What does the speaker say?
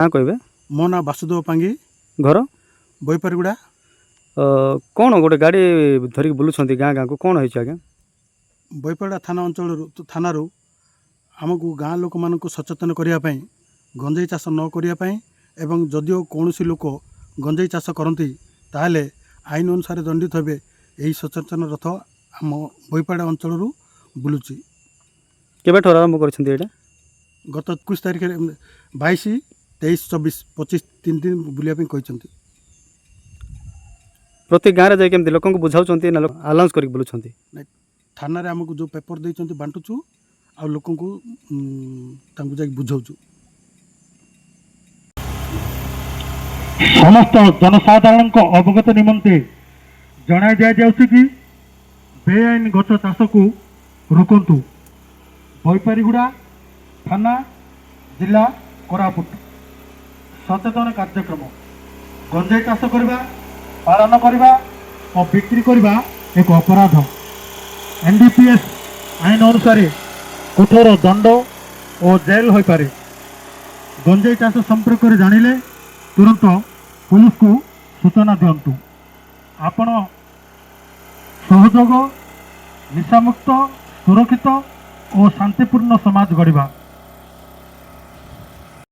हाँ कहबे मो ना वासुदेव पांगी घर बैपारगुड़ा कौन गोटे गाड़ी धरिक बुलूँ गाँ गाँ को कौन होइछ आज्ञा बैपारगुड़ा थाना अंचल थाना आमको गाँ लोक मान सचेतन करने गंजेई चाष न करने एवं जदिओ कौन लोक गंजेई चाष करती ताहले आईन अनुसार दंडित हे यही सचेतन रथ आम बैपाड़ा अंचल बुलूची केबे ठर आरंभ कर गत 21 तारिख 22 23 24 25 3 दिन बुलाया कहते प्रति गाँव में जाकि लोक बुझाऊँ ना आलाउंस कर बुलूँ थाना आमको जो पेपर देते बांटुचु आ लोक बुझाऊँ समस्त जनसाधारण को अवगत निमंते जनाई दिया कि बेआईन गच चाष को रोकंतु बैपारीगुड़ा थाना जिला कोरापुट सचेतन कार्यक्रम गंजेई चाष करवा पालन करवा और बिक्री करवा एक अपराध एनडीपीएस आईन अनुसार कठोर दंड और जेल हो पारे गंजेई चाष संपर्क में जानिले तुरंत पुलिस को सूचना दिंतु आपण सहयोग निशामुक्त सुरक्षित और शांतिपूर्ण समाज गढ़ा।